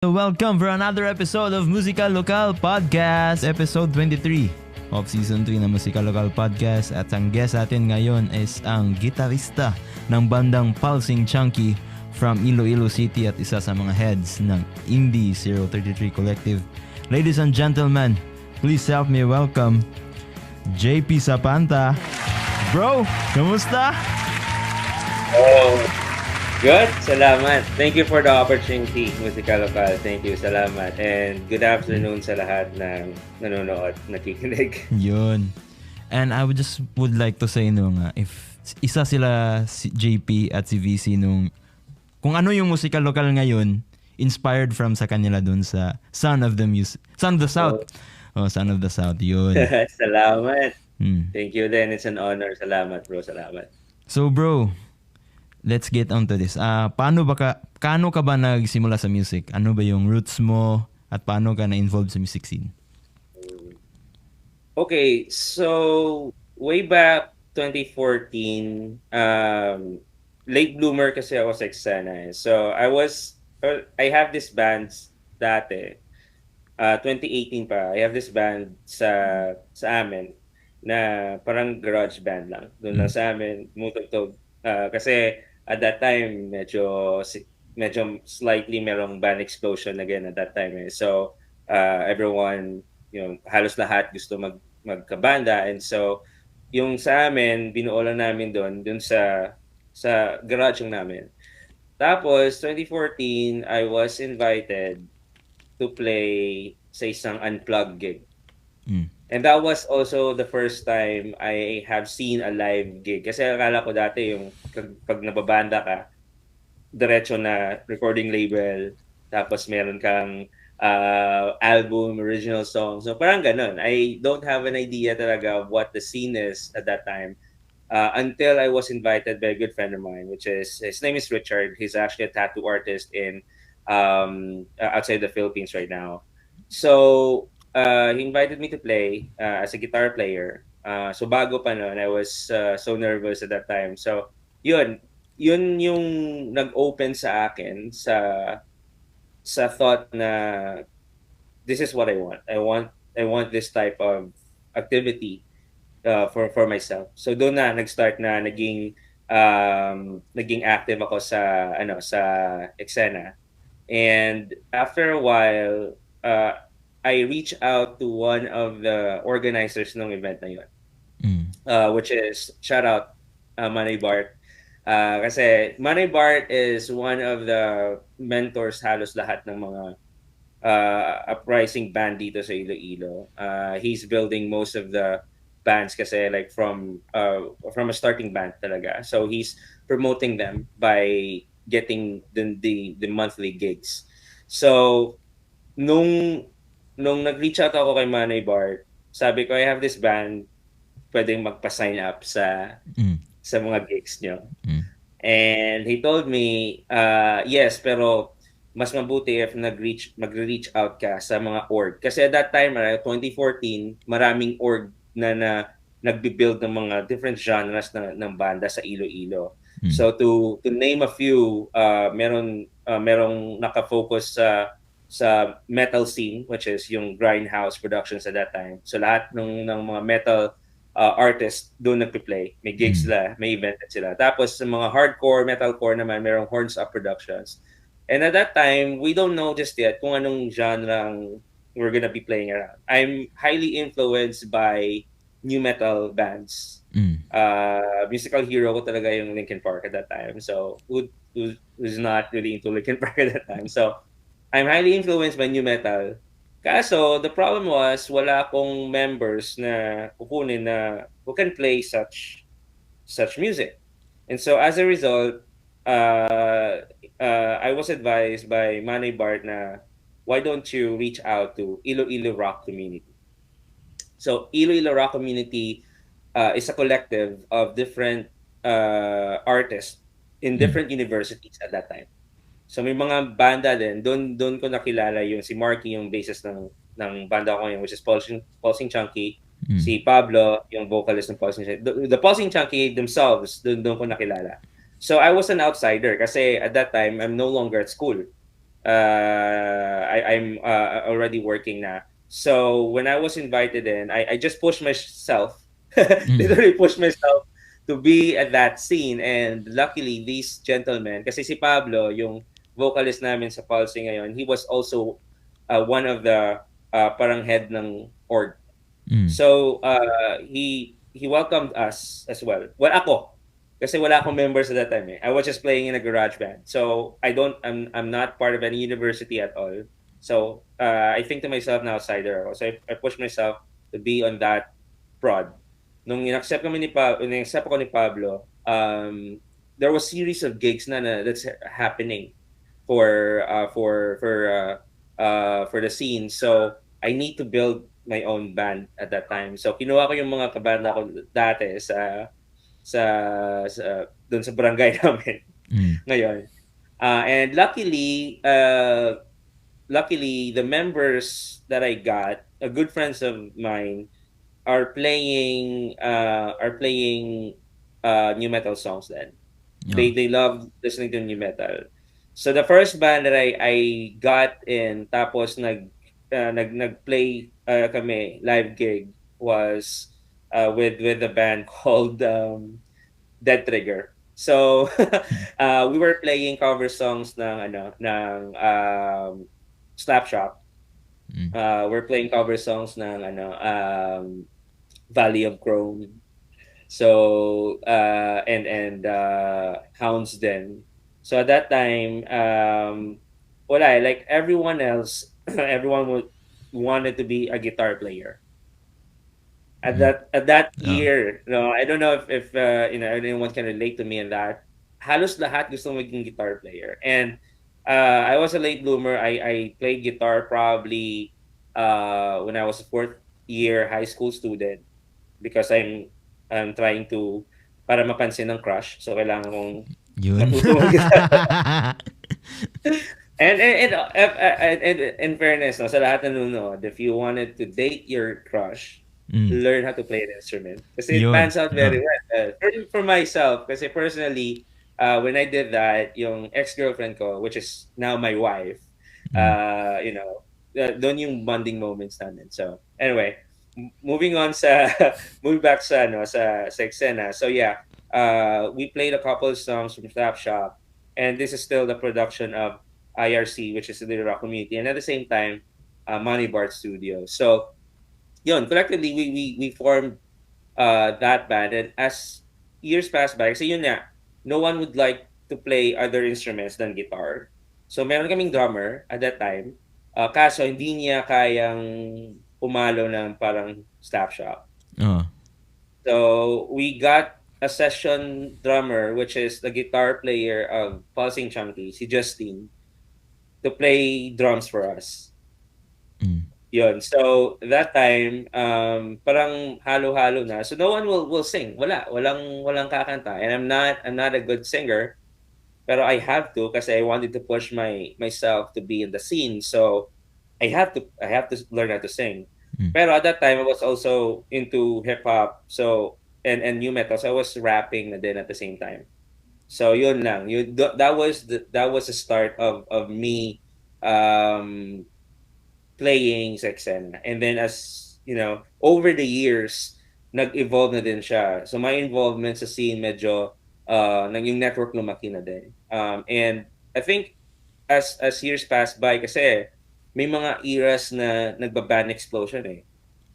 So welcome for another episode of Musika Lokal Podcast, episode 23 of season 3 ng Musika Lokal Podcast. At ang guest atin ngayon is ang gitarista ng bandang Pulsing Chunky from Iloilo City at isa sa mga heads ng Indie 033 Collective. Ladies and gentlemen, please help me welcome JP Sapanta. Bro, kamusta? Oh, good. Salamat. Thank you for the opportunity, Musika Lokal. Thank you. Salamat. And good afternoon sa lahat ng nanonood, nakikinig. Yun. And I would like to say nga, if isa sila si JP at si VC kung ano yung Musika Lokal ngayon, inspired from sa kanila dun sa Son of the South. Son of the South. Yun. Salamat. Thank you then. It's an honor. Salamat, bro. Salamat. So, bro, let's get on to this. Paano ka ba nagsimula sa music? Ano ba yung roots mo at paano ka na-involved sa music scene? Okay, so way back 2014, late bloomer kasi ako sa eksena. So I have this bands dati. 2018 pa. I have this band sa amin na parang garage band lang. Doon lang sa amin, tumutugtog. Kasi at that time, medyo slightly merong band explosion again at that time. So, everyone, halos lahat gusto magkabanda. And so, yung sa amin, binuo lang namin doon sa garage yung namin. Tapos, 2014, I was invited to play sa isang unplugged gig. And that was also the first time I have seen a live gig. Kasi akala ko dati yung pag nababanda ka, diretso na recording label, tapos meron kang album, original song. So parang ganun. I don't have an idea talaga of what the scene is at that time until I was invited by a good friend of mine, his name is Richard. He's actually a tattoo artist in outside the Philippines right now. So he invited me to play as a guitar player. So bago pa noon, I was so nervous at that time. So yun yung nag-open sa akin sa thought na this is what I want. I want this type of activity for myself. So doon na nag-start na naging active ako sa eksena. And after a while, I reached out to one of the organizers ng event na yun. Which is, shout out, Manay Bart. Kasi Manay Bart is one of the mentors halos lahat ng mga uprising band dito sa Iloilo. He's building most of the bands kasi like from a starting band talaga. So he's promoting them by getting the monthly gigs. So nung nag-reach out ako kay Manay Bart, sabi ko, I have this band, pwedeng magpa-sign up sa mga gigs nyo. And he told me, yes, pero mas mabuti if mag-reach out ka sa mga org. Kasi at that time, 2014, maraming org na nagbi-build ng mga different genres ng banda sa Iloilo. So to name a few, merong nakafocus sa metal scene, which is yung grindhouse productions at that time. So lahat ng mga metal artists doon nagpe-play. May gigs sila, may event sila. Tapos sa mga hardcore, metalcore naman, merong Horns Up Productions. And at that time, we don't know just yet kung anong genre we're gonna be playing around. I'm highly influenced by new metal bands. Musical hero ko talaga yung Linkin Park at that time. So who's not really into Linkin Park at that time. So I'm highly influenced by new metal. Kaso, the problem was, wala akong members na kukunin na who can play such music. And so, as a result, I was advised by Manay Bart na, why don't you reach out to Iloilo Rock Community? So, Iloilo Rock Community is a collective of different artists in different universities at that time. So may mga banda din, doon ko nakilala yung si Marky, yung bassist ng banda ko ngayon, which is Pulsing Chunky. Si Pablo, yung vocalist ng Pulsing Chunky. The Pulsing Chunky themselves, doon ko nakilala. So I was an outsider kasi at that time, I'm no longer at school. I'm already working na. So when I was invited in, I just pushed myself, Mm. literally pushed myself to be at that scene. And luckily, these gentlemen, kasi si Pablo, yung vocalist namin sa Pulse ngayon, he was also one of the parang head ng org. Mm. So, he welcomed us as well. Well, ako, kasi wala akong members at that time eh. I was just playing in a garage band. So, I'm not part of any university at all. So, I think to myself na outsider ako. So, I pushed myself to be on that prod. Nung in-accept ako ni Pablo, there was series of gigs na that's happening for the scene. So I need to build my own band at that time. So kinuha ko yung mga kabanda ko dati sa, sa doon sa barangay namin Mm. ngayon. And luckily the members that I got, good friends of mine, are playing new metal songs then. Oh. They love listening to new metal. So the first band that I got in, tapos nagplay kami live gig was with a band called Dead Trigger. So we were playing cover songs ng Slapshot. Mm. We're playing cover songs ng Valley of Chrome. So and Hounds then. So at that time, wala like everyone else, everyone wanted to be a guitar player. Mm. At that Oh. year, no, I don't know if anyone can relate to me in that. Halos lahat gusto maging guitar player. And I was a late bloomer. I played guitar probably when I was a fourth year high school student because I'm trying to para mapansin ng crush. So kailangan kong Yun. matuto mag-guitar. And in fairness, no, sa lahat ng nanonood, if you wanted to date your crush, Mm. learn how to play an instrument. Kasi it Yun. pans out Oh. very well. For myself, kasi personally, when I did that, yung ex-girlfriend ko, which is now my wife, Mm. doon yung bonding moments namin. So, anyway, moving on sa, moving back sa eksena. So, yeah, we played a couple of songs from Slap Shop, and this is still the production of IRC, which is the rock community, and at the same time, Money Bart Studio. So, yun, collectively, we formed that band, and as years passed by, kasi yun nga, no one would like to play other instruments than guitar. So, meron kaming drummer at that time, kaso hindi niya kayang pumalo ng parang staff shop. Oh. So, we got a session drummer, which is the guitar player of Pulsing Chunky, si Justine, to play drums for us. Mm. Yun. So, that time, parang halo-halo na. So, no one will sing. Walang kakanta. And I'm not a good singer, pero I have to kasi I wanted to push myself to be in the scene. So, I have to learn how to sing. Mm. Pero at that time, I was also into hip hop. So, and new metal. So, I was rapping na din at the same time. So, yun lang. That was the start of me um playing Sexena. And then as, over the years, nag-evolve na din siya. So my involvement sa scene medyo yung network lumaki na din. And I think as years pass by kasi may mga eras na nagba-band explosion eh.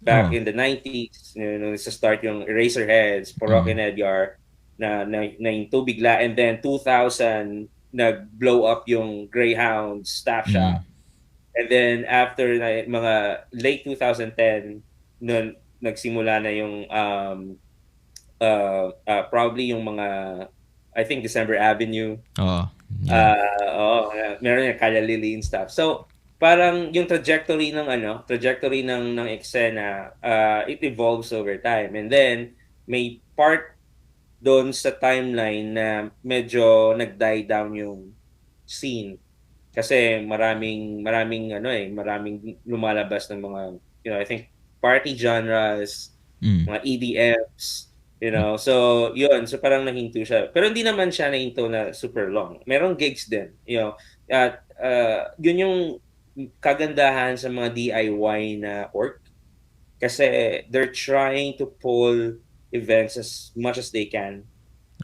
Back Oh. in the 90s, nung sa start yung Eraserheads, Porok Mm. and Edgar, na yung tubigla, and then 2000 nag-blow up yung Greyhounds, Staff Mm. Shop. And then after na mga late 2010, nun nagsimula na yung probably yung mga I think December Avenue. Oh. Yun. Meron yung Kaya Lily and stuff. So parang yung trajectory ng eksena, it evolves over time. And then may part doon sa timeline na medyo nag-die down yung scene. Kasi maraming lumalabas ng mga, I think party genres, Mm. mga EDMs, So, yun. So, parang nahinto siya. Pero hindi naman siya nahinto na super long. Merong gigs din, At yun yung kagandahan sa mga DIY na org kasi they're trying to pull events as much as they can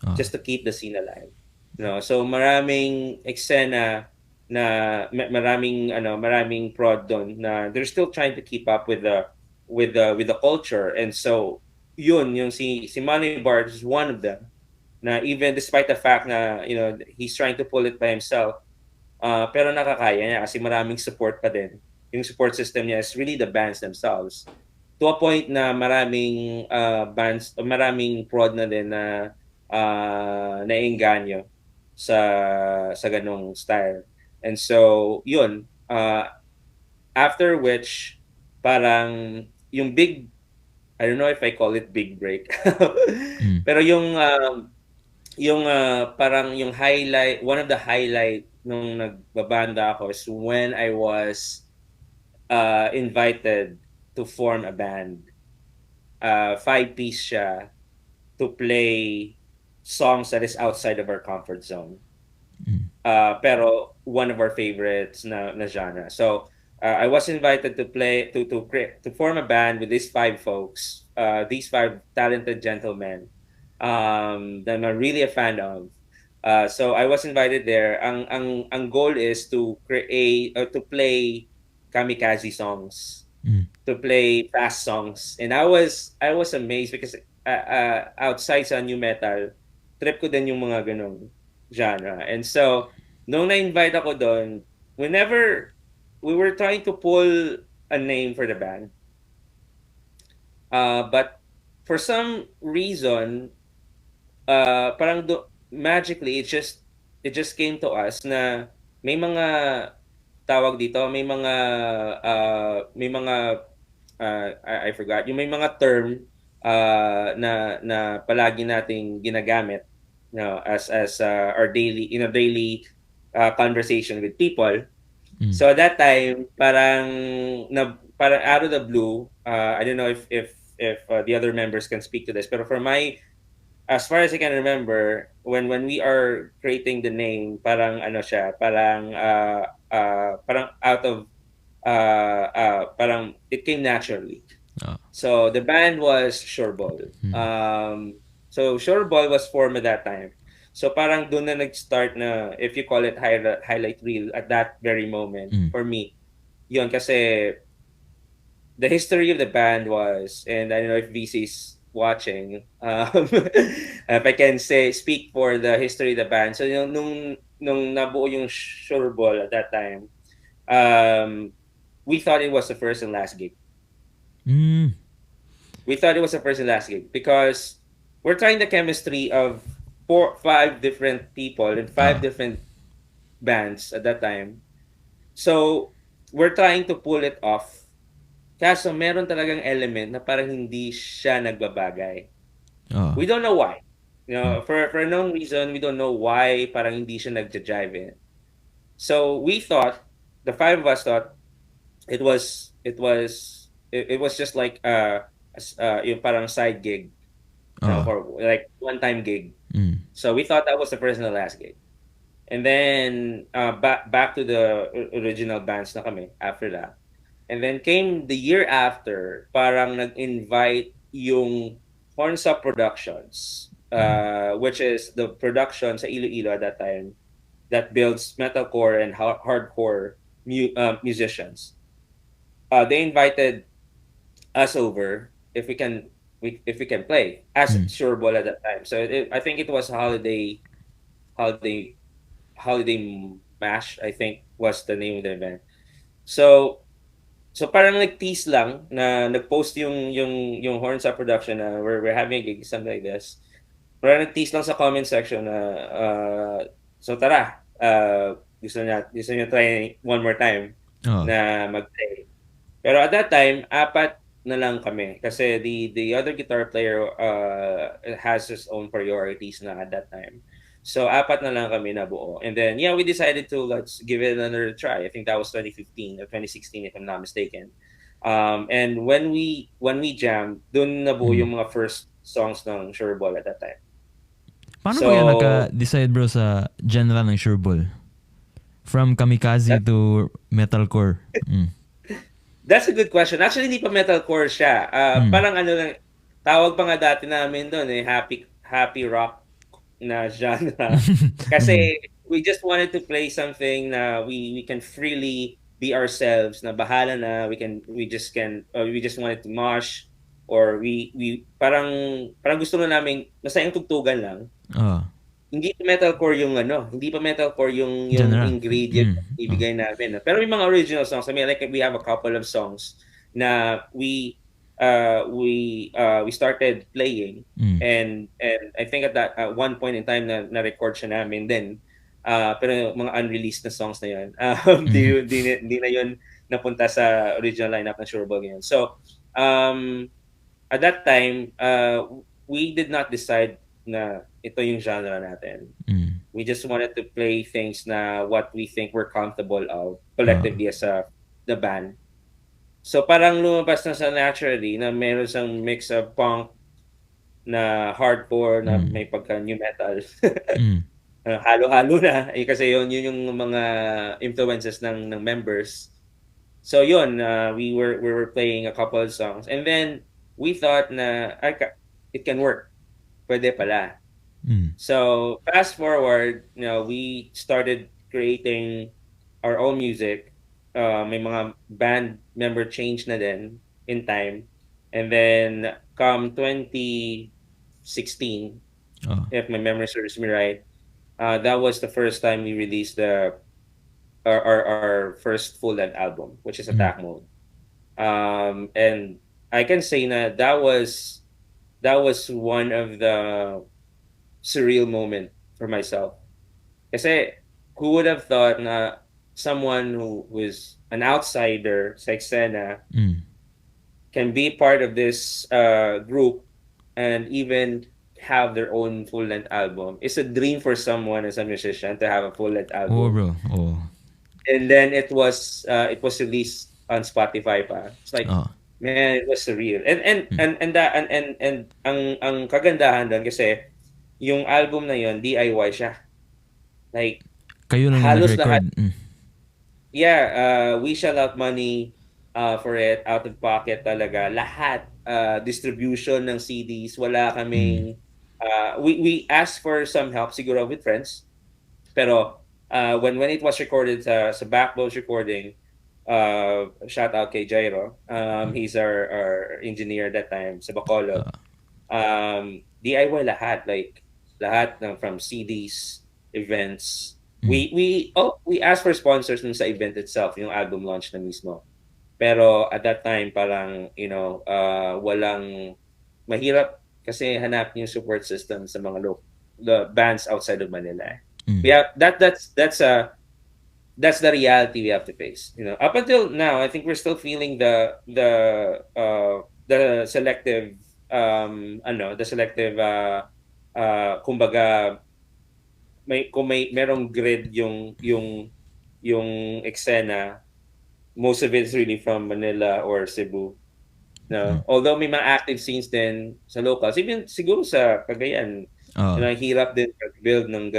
Ah. just to keep the scene alive. No, so maraming eksena na maraming prod doon na they're still trying to keep up with the culture. And so yun yung si Money Bar is one of them na even despite the fact na he's trying to pull it by himself, pero nakakaya niya kasi maraming support pa din. Yung support system niya is really the bands themselves. To a point na maraming bands, maraming prod na din na naengganyo sa ganong style. And so, yun. After which, parang yung big, I don't know if I call it big break. Mm. Pero yung parang yung highlight, one of the highlight nung nagbabanda ako is when I was invited to form a band. Five-piece siya to play songs that is outside of our comfort zone. Mm. Pero one of our favorites na genre. So I was invited to play to form a band with these five folks, these five talented gentlemen that I'm really a fan of. So I was invited there. Ang goal is to create or to play kamikaze songs, Mm. to play fast songs. And I was amazed because outside sa new metal, trip ko din yung mga ganong genre. And so nung na-invite ako doon, whenever we were trying to pull a name for the band, but for some reason, magically it just came to us na may mga tawag dito, I forgot, yung may mga term na palagi nating ginagamit, as our daily conversation with people. Mm. So at that time, parang out of the blue, I don't know if the other members can speak to this, pero as far as I can remember, when we are creating the name, parang ano siya, parang out of parang it came naturally. Ah. So the band was Shoreball. Mm. So Shoreball was formed at that time. So parang doon na nag-start na, if you call it highlight reel at that very moment Mm. for me. Yun kasi the history of the band was, and I don't know if VC's watching, if I can speak for the history of the band. So nung nabuo yung Shoreball at that time, we thought it was the first and last gig. Mm. We thought it was the first and last gig because we're trying the chemistry of five different people and five different bands at that time. So we're trying to pull it off. Kaso meron talagang element na parang hindi siya nagbabagay. Ah. We don't know why. For no reason, we don't know why parang hindi siya nagja-jive in. So we thought, the five of us thought, it was just like yung parang side gig, for like one-time gig. Mm. So we thought that was the first and the last gig. And then back to the original bands na kami after that. And then came the year after, parang nag-invite yung Horns Up Productions, which is the production sa Iloilo at that time that builds metalcore and hardcore musicians. They invited us over if we can play as Sureball at that time. So I think it was holiday mash, I think was the name of the event. So parang nag-tease lang na nag-post yung Horns Up Production na we're having a gig, something like this. Parang nag-tease lang sa comment section na so tara, gusto niya try one more time na mag-play. Pero at that time, apat na lang kami kasi the other guitar player has his own priorities na at that time. So apat na lang kami nabuo. And then we decided to let's give it another try. I think that was 2015 or 2016 if I'm not mistaken. And when we jammed, dun nabuo yung mga first songs ng Sureball at that time. Paano ba kayo nagka-decide bro sa genre ng Sureball? From kamikaze That, to metalcore. that's a good question. Actually, hindi pa metalcore siya. Mm. Parang ano lang, tawag pa nga dati namin doon eh, happy rock na genre. Mm. Kasi we just wanted to play something na we can freely be ourselves, na bahala na, we just wanted to mosh, or we parang gusto na namin masayang tugtugan lang. Oh. Hindi pa metalcore yung Genre. ingredient Mm. na Oh. ibigay namin. Pero may mga original songs. I mean, like we have a couple of songs na we started playing, Mm. and I think at one point in time na record siya namin then, pero mga unreleased na songs na yun, Mhm. di na yun napunta sa original lineup ng Sureball ngayon. So at that time, we did not decide na ito yung genre natin. Mm. We just wanted to play things na what we think we're comfortable of Oh. collectively as the band. So parang lumabas na sa naturally na meron siyang mix of punk na hardcore na Mm. may pagka new metal. Mm. Halo-halo na kasi yun yung mga influences ng members. So yun, we were playing a couple of songs, and then we thought na it can work. Pwede pala. Mm. So fast forward, we started creating our own music. May mga band member change na din in time. And then come 2016, Oh. if my memory serves me right, that was the first time we released our first full-length album, which is Mm. Attack Mode. And I can say na that was one of the surreal moment for myself. Kasi who would have thought na someone who was an outsider sa eksena Mm. can be part of this group and even have their own full-length album. It's a dream for someone as a musician to have a full-length Oh, album. bro. Oh. And then it was released on Spotify pa. It's like, Oh. man, it was surreal. And and Mm. and and that and ang kagandahan doon kasi yung album na yon DIY siya. Like Kayo lang yung halos lahat, nag-record. Mm. yeah, we shell out money for it, out of pocket talaga. Lahat, distribution ng CDs, wala Mm. kaming we asked for some help siguro with friends. Pero when it was recorded sa Backbones recording, shout out kay Jairo. He's our engineer that time sa Bacolod. Ah. DIY lahat, like lahat ng from CDs, events. Mm. We asked for sponsors dun sa event itself, yung album launch na mismo. Pero at that time parang walang, mahirap kasi hanap yung support system sa mga the bands outside of Manila. Mm. We have that's the reality we have to face. Up until now, I think we're still feeling the selective kumbaga kung merong grid yung eksena, most of it is really from Manila or Cebu. Mm. No, although may mga active scenes din sa locals, even siguro sa Cagayan, Oh. hirap din mag-build ng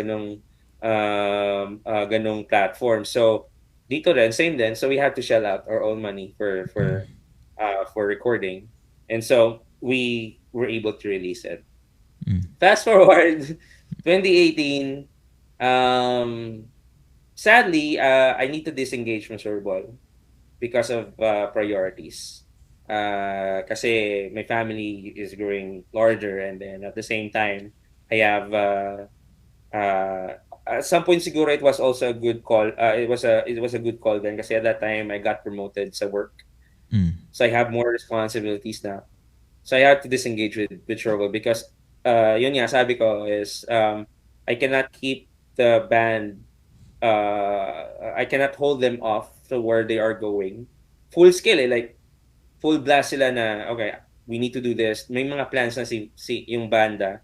ganong platform. So dito rin same din. So we had to shell out our own money Mm. for recording, and so we were able to release it. Mm. Fast forward 2018, sadly, I need to disengage from Surbol because of priorities. Kasi my family is growing larger, and then at the same time, I have at some point siguro it was also a good call. It was a good call then kasi at that time I got promoted sa work. Mm. So I have more responsibilities now. So I had to disengage with Surbol because yun nga sabi ko is I cannot keep the band, I cannot hold them off to where they are going. Full scale like full blast sila na okay, we need to do this. May mga plans na si yung banda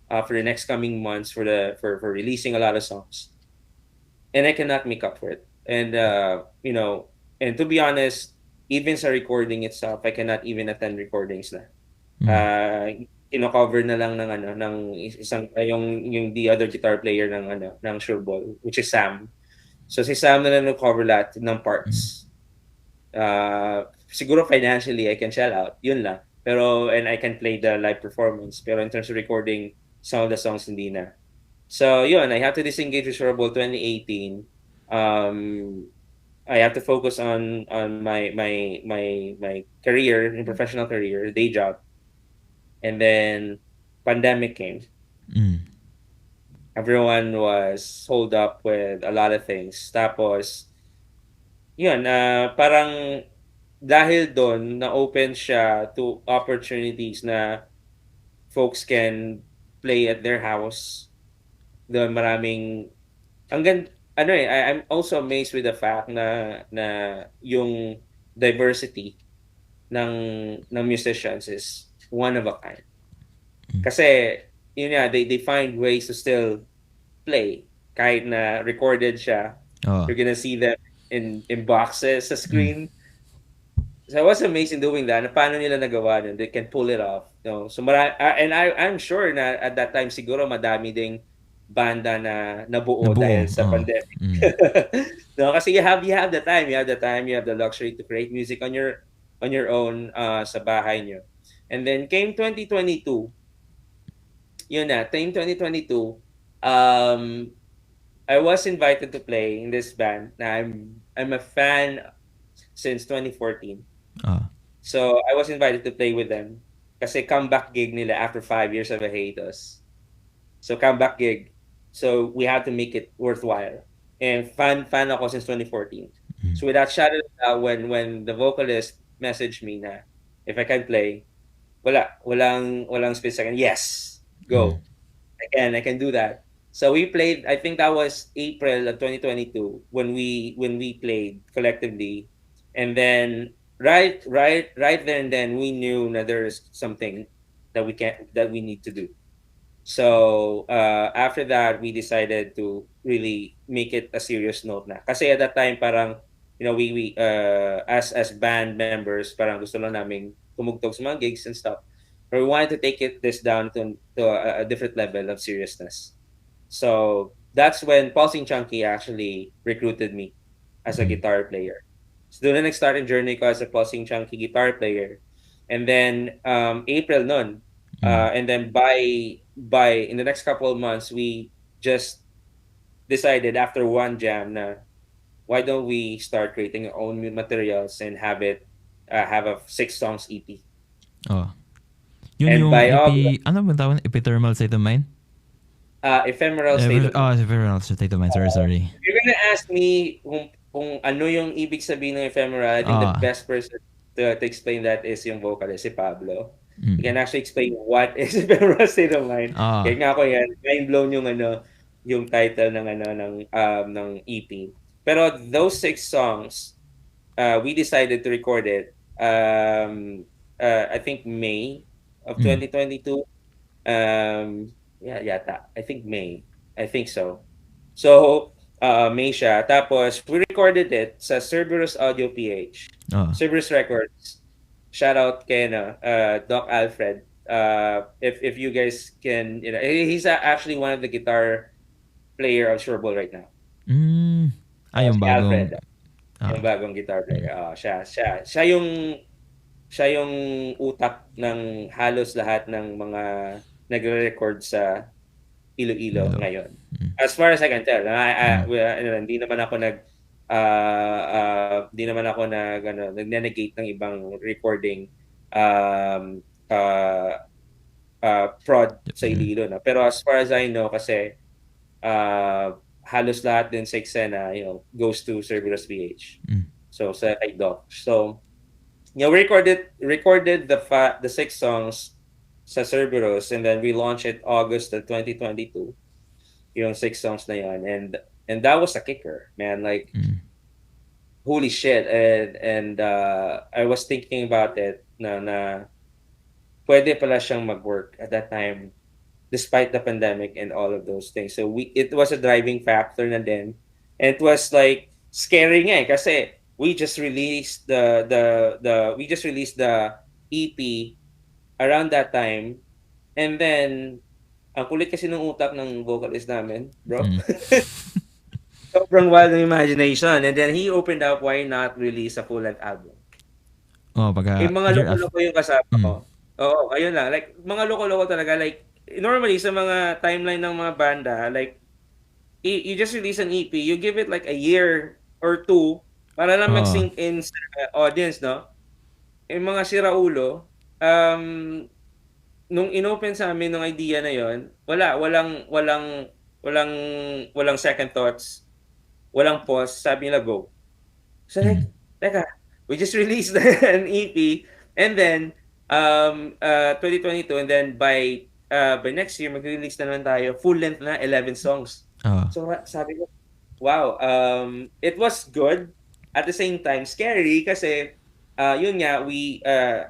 for the next coming months for releasing a lot of songs. And I cannot make up for it. And and to be honest, even sa recording itself, I cannot even attend recordings na. Mm. Cover na lang ng isang yung the other guitar player ng Sureball, which is Sam. So si Sam na lang nag-cover lahat ng Mm. parts. Siguro financially I can shell out, yun lang. Pero and I can play the live performance. Pero in terms of recording some of the songs hindi na. So yun, I have to disengage with Super Bowl 2018. Um, I have to focus on my career, in professional career, day job, and then pandemic came. Mm. Everyone was hold up with a lot of things. Tapos, yun, parang dahil doon na-open siya to opportunities na folks can play at their house. Doon maraming hanggang ano I'm also amazed with the fact na yung diversity ng musicians is one of a kind. Mm. Kasi yun nga, they find ways to still play kahit na recorded siya. Oh. You're gonna see them in boxes sa Mm. screen. So it was amazing doing that. Na paano nila nagawa nun? They can pull it off. No? So and I'm sure na at that time siguro madami ding banda na nabuo Nabuo. dahil sa Oh. pandemic. Mm. No, kasi you have the time, you have the luxury to create music on your own sa bahay niyo. And then came 2022. Yun na, came 2022. Um I was invited to play in this band na I'm a fan since 2014. Oh. So I was invited to play with them kasi comeback gig nila after 5 years of a hiatus. So comeback gig. So we had to make it worthwhile. And fan ako since 2014. Mm. So with that shadow when the vocalist messaged me na if I can play, walang split second. Yes, Mm. go. I can do that. So we played. I think that was April of 2022 when we played collectively, and then right there and then we knew that there is something that we need to do. So after that, we decided to really make it a serious note na. Kasi at that time, parang we as band members, parang gusto lang namin tumugtog sa mga gigs and stuff. But we wanted to take this down to a different level of seriousness. So that's when Pausing Chunky actually recruited me as a Mm. guitar player. So doon na nag-start yung journey ko as a Pausing Chunky guitar player. And then April nun, Mm. and then by in the next couple of months, we just decided after one jam na why don't we start creating our own materials and have a 6 songs EP. Oh. Yun And yung by August, EP, ano ba tawag? Epithermal State of Mind? Ephemeral State of Mind. Ephemeral State of Mind. Sorry. If you're gonna ask me kung ano yung ibig sabihin ng ephemeral, I think the Ah. best person to explain that is yung vocalist, si Pablo. He Mm. can actually explain what is ephemeral state of mind. Ah. Kaya nga ako yan, mind blown yung title ng EP. Pero those 6 songs, we decided to record it. I think May of Mm. 2022. Yeah, yata. I think May. I think so. So, May siya. Tapos, we recorded it sa Cerberus Audio PH. Oh. Cerberus Records. Shout out kay Doc Alfred. If you guys can, he's actually one of the guitar player of Sureball right now. Mm. Yung Si bagong... Alfred, Ah. yung bagong guitar player. Siya yung utak ng halos lahat ng mga nagre-record sa Iloilo Iloilo. ngayon. Mm. As far as I can tell, hindi naman ako nag-negate ng ibang recording prod sa Iloilo na. Pero as far as I know kasi halos lahat din sa eksena, goes to Cerberus PH. Mm. So sa kay Doc. So we recorded the 6 songs sa Cerberus, and then we launched it August of 2022. Yung 6 songs na yun, and that was a kicker, man. Like holy shit. And I was thinking about it na pwede pala siyang mag-work at that time despite the pandemic and all of those things. So it was a driving factor na din. And it was like scary nga kasi we just released the EP around that time, and then ang kulit kasi ng utak ng vocalist namin, bro. Sobrang wild ng imagination. And then he opened up, why not release a full-length album? Oh, Eh, pagka mga year loko-loko yung kasama mm. ko. Oo, ayun lang. Like, mga loko-loko talaga. Like, normally sa mga timeline ng mga banda, like, you just release an EP, you give it like a year or two para lang Oo. mag-sink in sa audience, no? Yung mga siraulo, um, nung inopen sa amin ng idea na yon, walang walang second thoughts, walang pause, sabi nila go. So Mm. like, teka, we just released an EP and then 2022 and then by next year mag-release na naman tayo full length na 11 songs. Oo. So sabi ko, wow, it was good at the same time scary kasi yun nga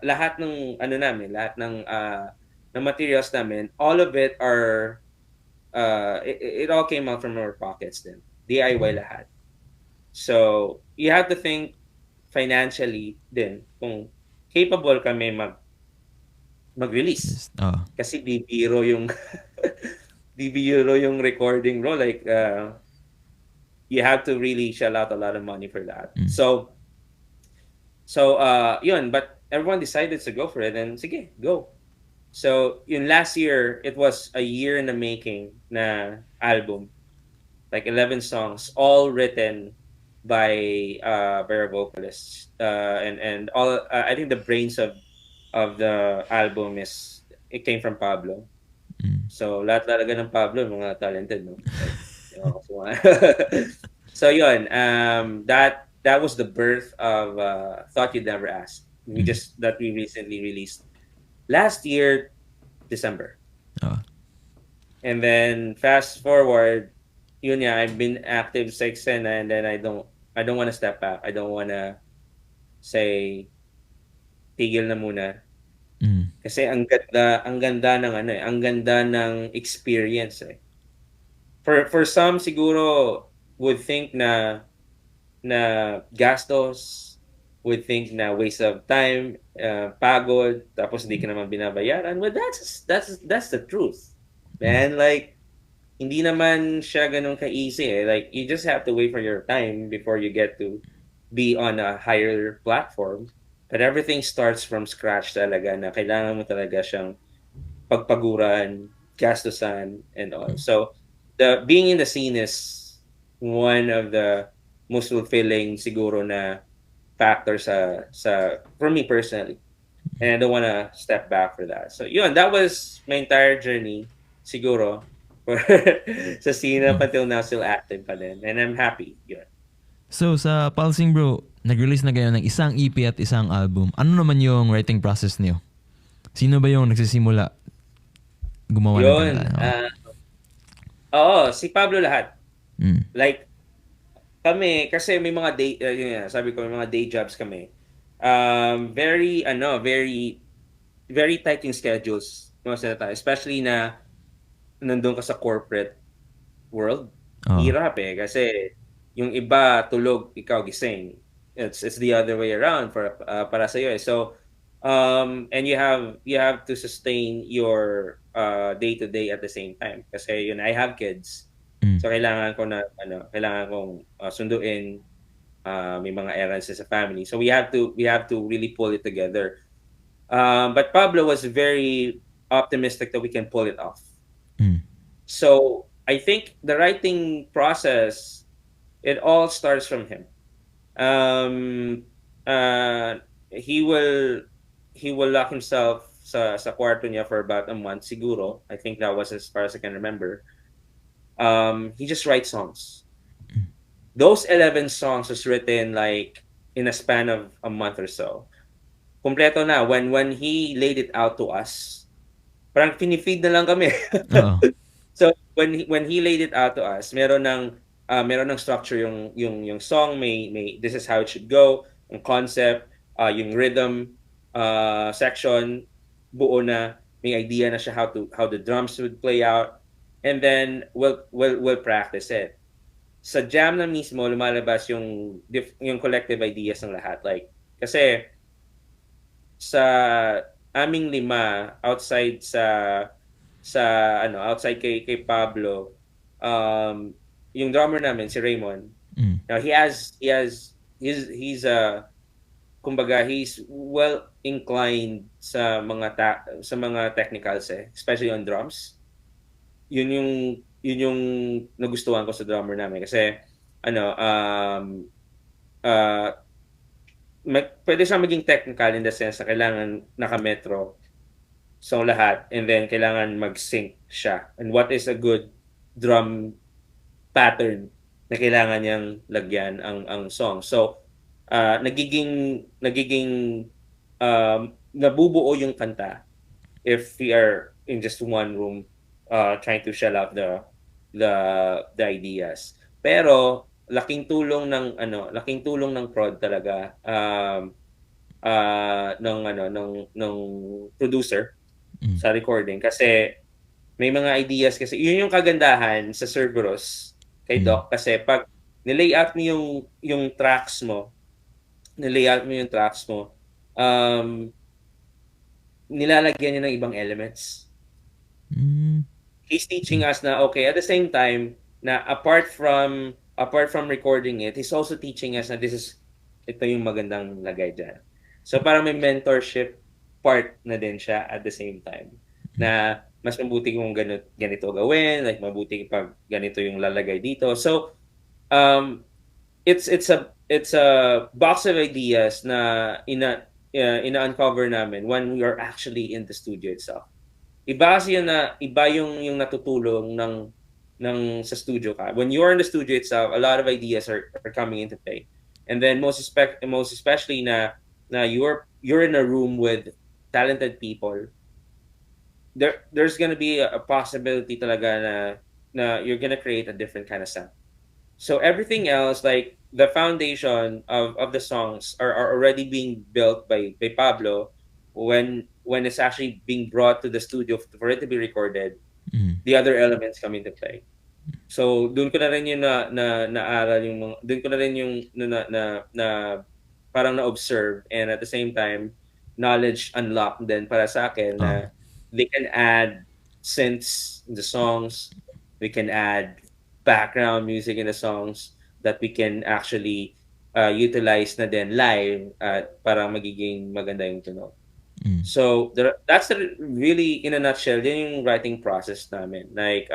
lahat ng ano namin, lahat ng materials namin, all of it are it all came out from our pockets din. DIY lahat. So, you have to think financially din kung capable kami mag-release. Yes. Oo. Kasi di biro yung di biro yung recording bro, like you have to really shell out a lot of money for that. Mm. So yun, but everyone decided to go for it and sige, go. So, yun last year, it was a year in the making na album. Like 11 songs, all written by our vocalists. And all I think the brains of the album is it came from Pablo. Mm. So lahat talaga ng Pablo mga talented, no? Like, so, so yun, that was the birth of Thought You'd Never Ask. Mm. We recently released last year December. Oo. And then fast forward, yun nga, I've been active sa eksena and then I don't want to step back. I don't want to say tigil na muna. Mm. Kasi ang ganda ng ano ang ganda ng experience eh. For some siguro would think na gastos, would think na waste of time, pagod, tapos hindi ka naman binabayaran. Well, that's the truth. Man, like hindi naman siya ganun ka-easy eh. Like, you just have to wait for your time before you get to be on a higher platform. But everything starts from scratch talaga na kailangan mo talaga siyang pagpaguran, gastusan, and all. So, the being in the scene is one of the most fulfilling siguro na factor sa for me personally. And I don't wanna step back for that. So, yun, that was my entire journey siguro for sa scene up Oh. until now still active pa din. And I'm happy. Yun. So sa Pulsing Bro, nag-release na kayo ng isang EP at isang album. Ano naman yung writing process niyo? Sino ba yung nagsisimula gumawa ng Yun. kanta? Oo. Oo, si Pablo lahat. Mm. Like, kami, kasi may mga yun nga, sabi ko, may mga day jobs kami. Very, very tight yung schedules. Most of the time. Especially na nandun ka sa corporate world. Oo. Hirap eh. Kasi yung iba tulog, ikaw gising. It's the other way around para sa iyo eh. So, and you have to sustain your day to day at the same time. Kasi yun, I have kids. Mm. So kailangan kong sunduin may mga errands sa family. So we have to really pull it together. But Pablo was very optimistic that we can pull it off. Mm. So I think the writing process, it all starts from him. Um, uh, he will lock himself sa kwarto niya for about a month siguro. I think that was as far as I can remember. He just writes songs. Those 11 songs was written like in a span of a month or so. Kompleto na. When he laid it out to us, parang pinifeed na lang kami. Oo. So when he laid it out to us, meron ng structure yung song, may this is how it should go, yung concept, yung rhythm section buo na, may idea na siya how the drums would play out, and then we'll practice it. Sa jam na mismo lumalabas yung collective ideas ng lahat, like kasi sa aming lima outside kay Pablo, yung drummer namin si Raymond. Mm. Now he's kumbaga he's well inclined sa mga technicals especially on drums. Yun yung nagustuhan ko sa drummer namin kasi ano uh pwede siya maging technical in the sense na kailangan nakametro sa lahat and then kailangan mag-sync siya and what is a good drum pattern na kailangan niyang lagyan ang song. So nagiging nabubuo yung kanta if we are in just one room trying to shell out the the ideas. Pero laking tulong ng prod talaga ng producer Mm. sa recording kasi may mga ideas kasi yun yung kagandahan sa Cerberus kay Mm. Doc kasi pag nilayout mo yung tracks mo, nilayout mo yung tracks mo, um, nilalagyan niya ng ibang elements. Mm. He's teaching us na okay at the same time na apart from recording it, he's also teaching us na ito yung magandang lagay dyan. So parang may mentorship part na din siya at the same time na mas mabuti kung ganito gawin, like mabuti pag ganito yung lalagay dito. So um it's a box of ideas na ina-uncover namin when we are actually in the studio itself. Iba yung natutulong ng sa studio ka. When you're in the studio itself, a lot of ideas are coming into play. And then most especially na you're in a room with talented people, there's gonna be a possibility talaga na you're gonna create a different kind of sound. So everything else, like the foundation of the songs are already being built by Pablo when it's actually being brought to the studio for it to be recorded, Mm. the other elements come into play. So doon ko na rin yung naaral yung mga doon ko na rin yung na parang na-observe and at the same time knowledge unlocked din para sa akin Oh. na they can add synths in the songs, we can add background music in the songs that we can actually utilize na din live at para magiging maganda yung tunog. Mm. So that's really in a nutshell yun yung writing process namin. Like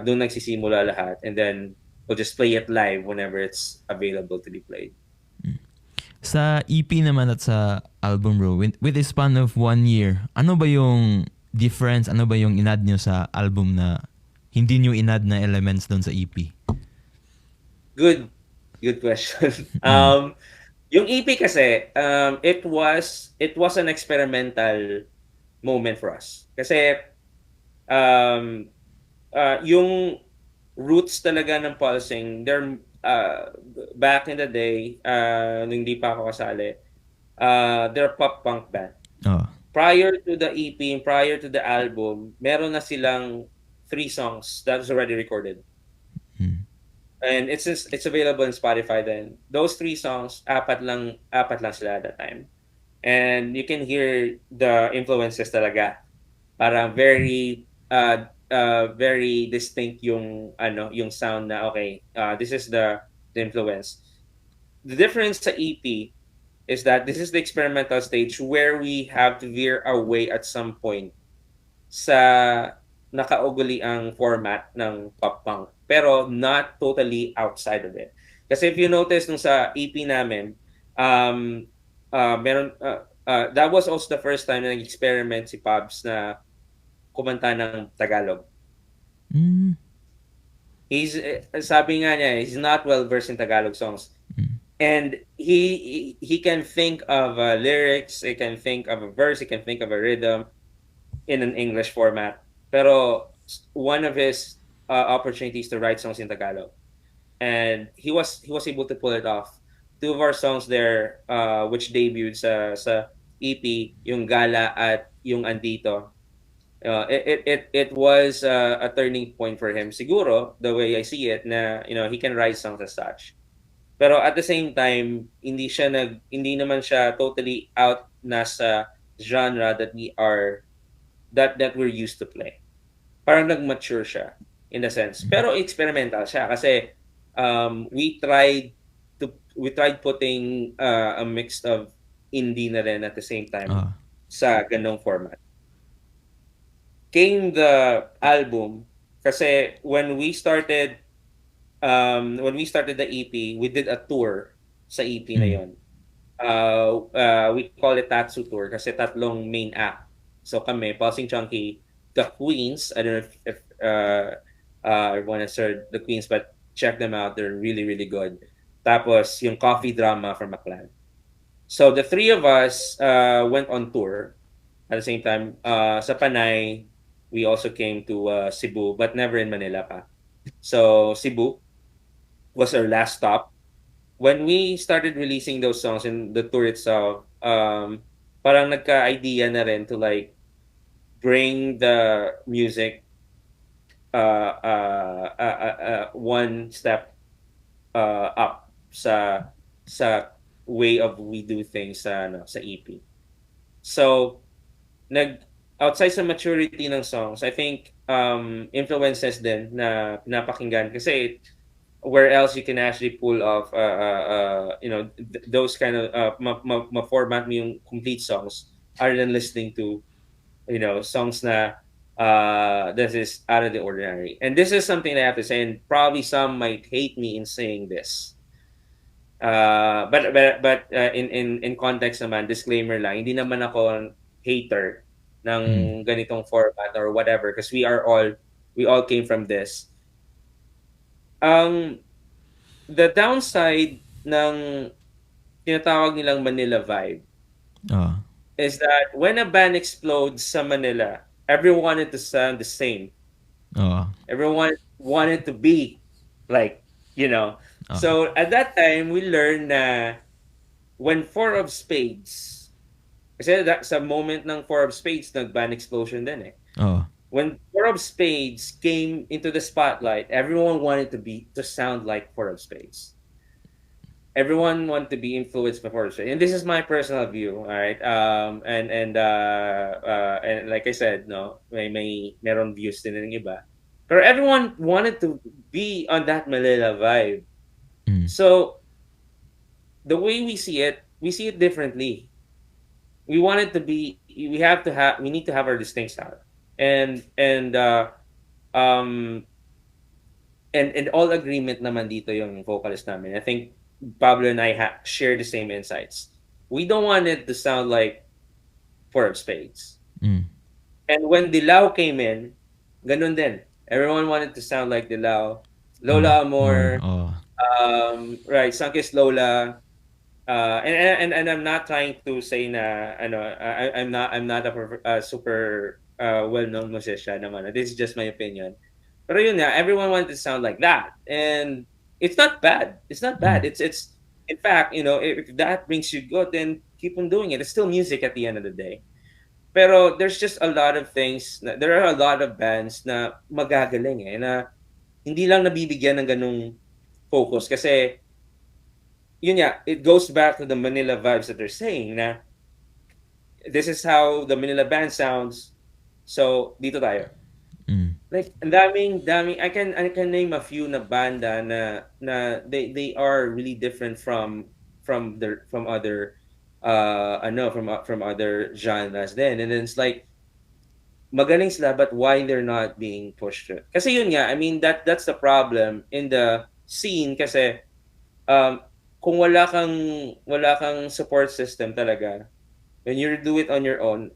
doon nagsisimula lahat and then we'll just play it live whenever it's available to be played. Sa EP naman at sa album, bro, with a span of 1 year, ano ba yung difference, ano ba yung inad nyo sa album na hindi nyo inad na elements doon sa EP? Good question. Yung EP kasi it was an experimental moment for us. Kasi um yung roots talaga ng pulsing, they're back in the day nung hindi pa ako kasali, they're pop punk band. Oh. Prior to the EP, prior to the album, meron na silang 3 songs that was already recorded. Mm. And it's available in Spotify then. Those 3 songs, apat lang sila at that time. And you can hear the influences talaga. Parang very distinct yung sound na okay, this is the influence. The difference sa EP is that this is the experimental stage where we have to veer our way at some point sa nakauguli ang format ng pop punk pero not totally outside of it. Kasi if you notice nung sa EP namin, meron that was also the first time na nag-experiment si Pabs na kumanta ng Tagalog. Mm. Sabi nga niya, he's not well versed in Tagalog songs. And he can think of lyrics, he can think of a verse, he can think of a rhythm in an English format. Pero one of his opportunities to write songs in Tagalog, and he was able to pull it off. 2 of our songs there, which debuted sa EP, yung Gala at yung Andito. It was a turning point for him. Siguro, the way I see it, na he can write songs as such. Pero at the same time, hindi naman siya totally out na sa genre that we're used to play. Parang nag-mature siya. in a sense. Mm. Pero experimental siya kasi we tried putting a mix of indie na rin at the same time Ah. sa ganong format. Came the album kasi when we started the EP, we did a tour sa EP na Mm. yon. We call it Tatsu Tour kasi tatlong main act. So kami, Pulsing Chunky, the Queens. I don't know if everyone has heard the Queens, but check them out. They're really, really good. Tapos yung Coffee Drama from Maclan. So the three of us went on tour at the same time. Sa Panay, we also came to Cebu, but never in Manila pa. So Cebu was our last stop. When we started releasing those songs in the tour itself, parang nagka-idea na rin to like bring the music one step up sa way of we do things sa EP. So nag outside sa maturity ng songs, I think influences din na pinapakinggan kasi where else you can actually pull off those kind of ma-format mo yung complete songs other than listening to songs na this is out of the ordinary. And this is something I have to say, and probably some might hate me in saying this. But in context naman, disclaimer lang, hindi naman ako hater ng Mm. ganitong format or whatever because we all came from this. Ang the downside ng tinatawag nilang Manila vibe Ah. is that when a band explodes sa Manila, everyone wanted to sound the same. Ah. Everyone wanted to be like, you know. Ah. So at that time, we learned na when Four of Spades, kasi sa moment ng Four of Spades, nag-band explosion din eh. Ah. When Four of Spades came into the spotlight, everyone wanted to sound like Four of Spades. Everyone want to be influenced by Four of Spades, and this is my personal view. All right, and like I said, no, meron views din ng iba, pero everyone wanted to be on that Manila vibe. Mm. So the way we see it differently. We want it to be. We need to have our distinct style, um and all agreement naman dito yung vocalist namin. I think Pablo and I share the same insights. We don't want it to sound like Four of Spades. Mm. And when Dilao came in, ganun din. Everyone wanted to sound like Dilao. Lola More. Amor, right, Sankis Lola. And I'm not trying to say na I'm not a super well-known musician naman. This is just my opinion. Pero yun nga, everyone wanted to sound like that. And it's not bad. It's not Mm. bad. It's in fact, if that brings you good, then keep on doing it. It's still music at the end of the day. Pero there's just a lot of things, there are a lot of bands na magagaling na hindi lang nabibigyan ng ganung focus kasi yun nga, it goes back to the Manila vibes that they're saying na this is how the Manila band sounds. So, dito tayo. Mm. Like, ang daming, I can name a few na banda na they are really different from other from other genres then. And then it's like, magaling sila, but why they're not being pushed through? Kasi yun nga, I mean, that's the problem in the scene kasi um, kung wala kang support system talaga, when you do it on your own,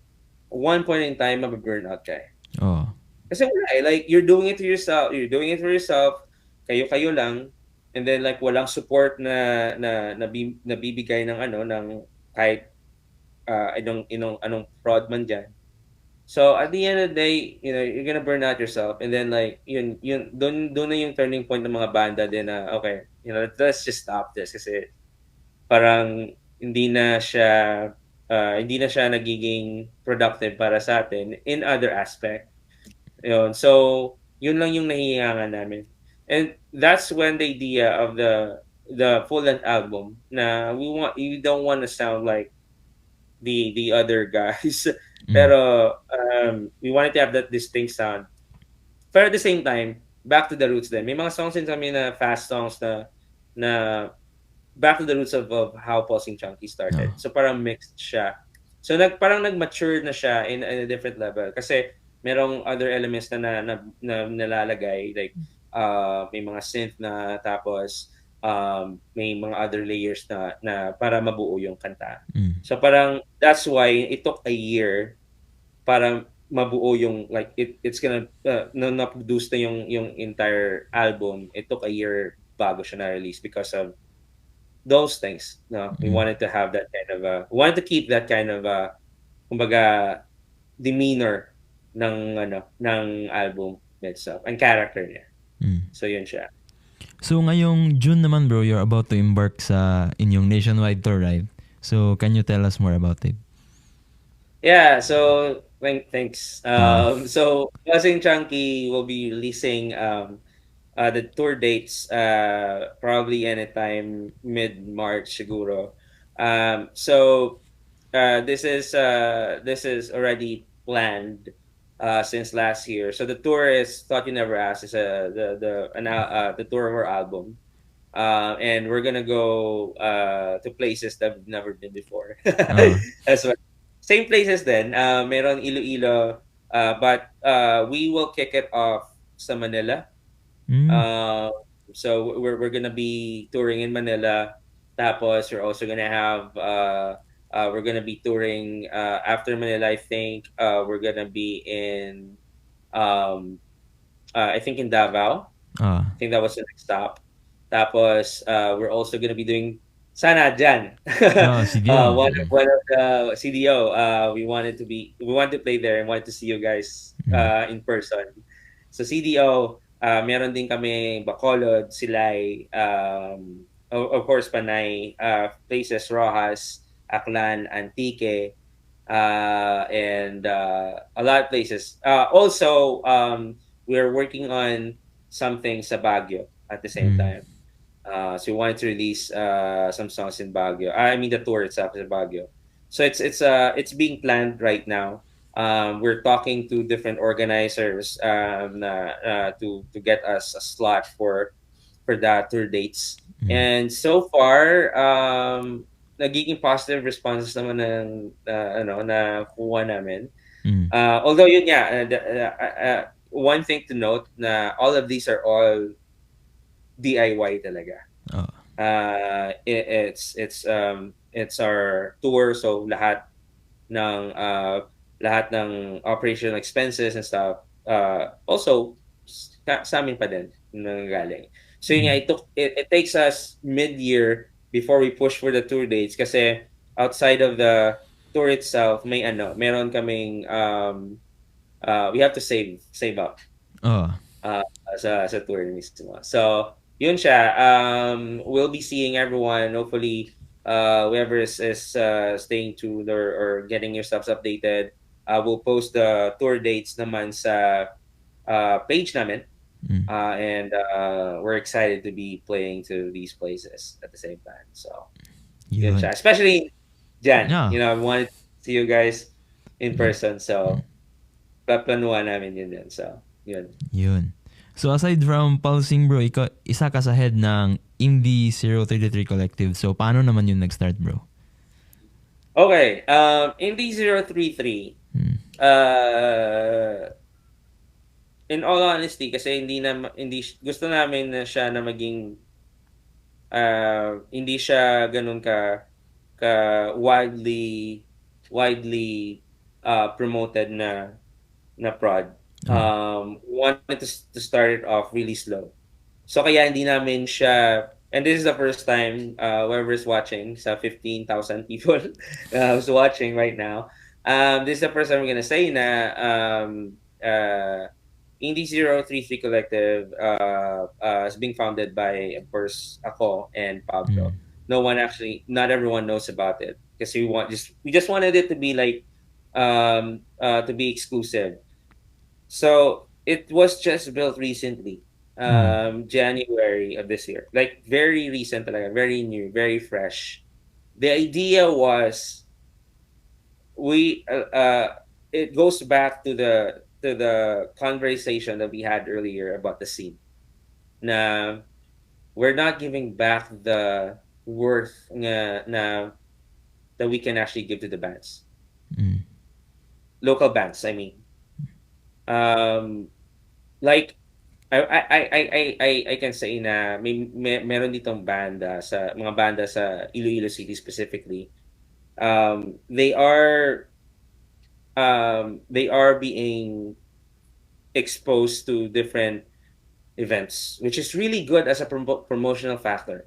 one point in time, mababurnout ka eh. Oh. Kasi wala eh. Like, you're doing it to yourself, kayo-kayo lang, and then like walang support nabibigay ng kahit anong prod man dyan. So at the end of the day, you're gonna burn out yourself, and then like yun doon na yung turning point ng mga banda din na okay, let's just stop this kasi parang hindi na siya nagiging productive para sa atin in other aspect. Yun. So yun lang yung nahihiyangan namin. And that's when the idea of the full-length album na we don't want to sound like the other guys. Mm. Pero we wanted to have that distinct sound. But at the same time, back to the roots din. May mga songs din kami na fast songs na back to the roots of how Pausing Chunky Oh. started. So parang mixed siya. So parang nag-mature na siya in a different level kasi merong other elements na nalalagay like may mga synth na tapos may mga other layers na para mabuo yung kanta. Mm. So parang that's why it took a year para mabuo yung like it's gonna na-produce na yung entire album. It took a year bago siya na-release because of those things. No, we Mm. wanted to have that kind of we wanted to keep that kind of kumbaga demeanor ng album itself and character niya. Mm. So yun siya. So ngayong June naman bro, you're about to embark sa inyong nationwide tour, right? So can you tell us more about it? Yeah, so thanks. Ah. So Buzzing Chunky will be releasing the tour dates probably anytime mid-March siguro. So this is already planned since last year. So the tour is Thought You Never Asked is the tour of our album. And we're gonna go to places that we've never been before. Ah. As well. Same places then. Meron Iloilo, but we will kick it off sa Manila. Mm. Uh, so we're gonna be touring in Manila. Tapos we're also gonna have we're gonna be touring after Manila. I think we're gonna be in um, I think in Davao. Ah. I think that was the next stop. Tapos, we're also gonna be doing sana dyan. Ah, CDO. One of the CDO. We wanted to play there and wanted to see you guys Mm. in person. So CDO, meron din kami Bacolod, Silay, of course Panay, places Rojas, Aklan, Antique, and a lot of places. Also, we're working on something sa Baguio at the same Mm. time. So we wanted to release some songs in Baguio. I mean the tour itself is in Baguio. So it's being planned right now. We're talking to different organizers to get us a slot for that tour dates. Mm. And so far, nagiging positive responses naman ng na kuha namin. Mm. Although yun nga, one thing to note na all of these are all DIY talaga. Oh. It's our tour, so lahat ng operational expenses and stuff also sa amin pa din nanggagaling. So yun nga, Mm. it takes us mid-year before we push for the tour dates kasi outside of the tour itself meron kaming we have to save up Oh. uh, sa tour mismo. So, yun siya. We'll be seeing everyone. Hopefully, whoever is staying tuned or getting yourselves updated, we'll post the tour dates naman sa page namin. Mm. And we're excited to be playing to these places at the same time. So, yun Yun. siya. Especially Jan. Yeah. I wanted to see you guys in Yeah. person. So, planuhan namin yun din. So, yun. Yun. So aside from Pulsing bro, isa ka sa head ng Indie 033 Collective. So paano naman yun nag-start bro? Okay, Indie 033, Hmm. in all honesty, kasi gusto namin na siya na maging, hindi siya ganun ka widely promoted na prod. Wanted to start it off really slow. So kaya hindi namin siya, and this is the first time whoever's watching sa 15,000 people who's watching right now. This is the first time we're gonna say na Indie 033 Collective is being founded by, of course, ako and Pablo. Not everyone knows about it kasi we just wanted it to be like to be exclusive. So it was just built recently, January of this year. Like very recent talaga, very new, very fresh. The idea was it goes back to to the conversation that we had earlier about the scene. Na we're not giving back the worth that we can actually give to the bands. Mm. Local bands, I mean. Um like I can say na meron ditong banda sa mga banda sa Iloilo City specifically. They are being exposed to different events, which is really good as a promotional factor.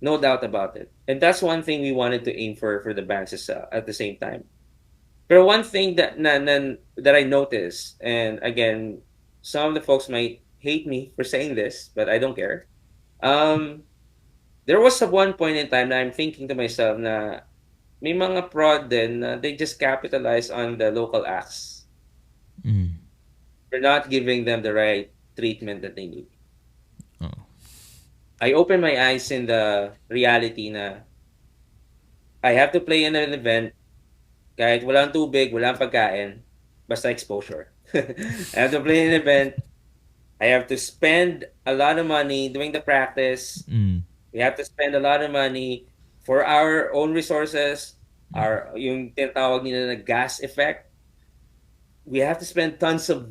No doubt about it. And that's one thing we wanted to aim for the bands as, at the same time. But one thing that I noticed, and again, some of the folks might hate me for saying this, but I don't care. Um, there was a one point in time that I'm thinking to myself na may mga prod din na they just capitalize on the local acts. Mm. We're not giving them the right treatment that they need. Oh. I opened my eyes in the reality na I have to play in an event kahit walang tubig, walang pagkain, basta exposure. I have to play in an event. I have to spend a lot of money doing the practice. Mm. We have to spend a lot of money for our own resources, Mm. yung tinatawag nila na gas effect. We have to spend tons of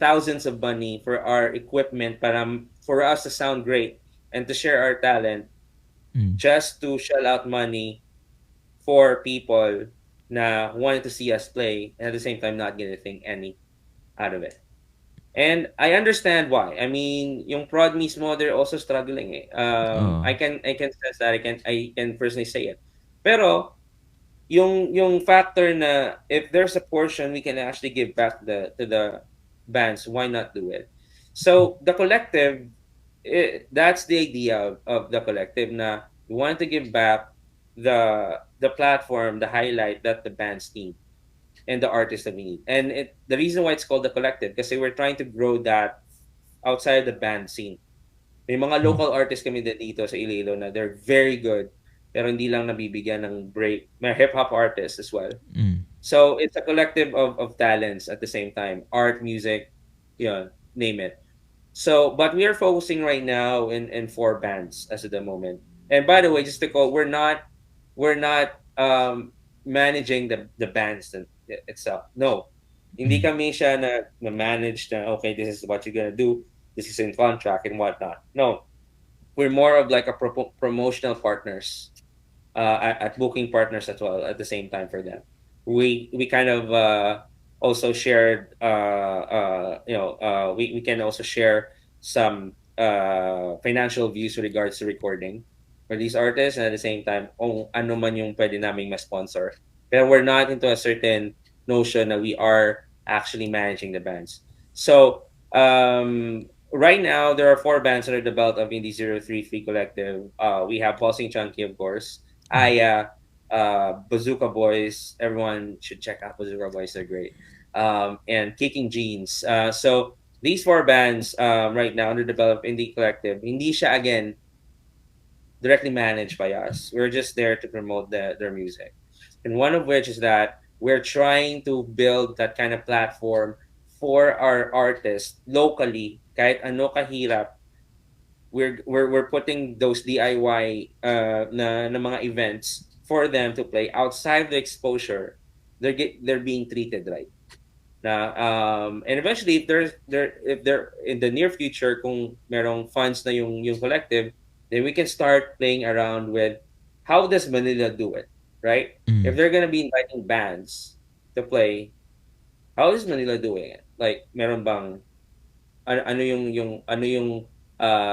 thousands of money for our equipment para for us to sound great and to share our talent Mm. just to shell out money for people na wanted to see us play and at the same time not getting any out of it. And I understand why. I mean, yung prod mismo, they're also struggling eh. Oh. I can sense that. I can personally say it. Pero yung factor na if there's a portion we can actually give back to the bands, why not do it? So the collective, that's the idea of the collective na we want to give back the platform, the highlight that the bands need and the artists that we need. And the reason why it's called the collective kasi we're trying to grow that outside the band scene. May mga Mm. local artists kami din dito sa Iloilo na they're very good pero hindi lang nabibigyan ng break. May hip-hop artists as well. Mm. So it's a collective of talents at the same time. Art, music, yun, name it. So, but we are focusing right now in four bands as of the moment. And by the way, just to call, we're not managing the bands itself. No, hindi Mm. kami siya na manage na okay, this is what you're gonna do. This is in contract and whatnot. No, we're more of like a promotional partners, at booking partners as well at the same time for them. We kind of also shared we can also share some financial views with regards to recording for these artists and at the same time kung ano man yung pwede naming ma-sponsor. Pero we're not into a certain notion that we are actually managing the bands. So right now there are four bands under the belt of Indie 033 Collective. We have Pulsing Chunky, of course. Mm. Bazooka Boys. Everyone should check out Bazooka Boys. They're great. And Kicking Jeans. So these four bands right now under the belt of Indie Collective. Hindi siya again directly managed by us. We're just there to promote their music. And one of which is that we're trying to build that kind of platform for our artists locally. Kahit ano kahirap, we're putting those DIY na mga events for them to play outside the exposure. They're being treated right. Na and eventually if they're in the near future kung merong funds na yung collective, then we can start playing around with how does Manila do it, right? Mm. If they're gonna be inviting bands to play, how is Manila doing it? Like meron bang ano yung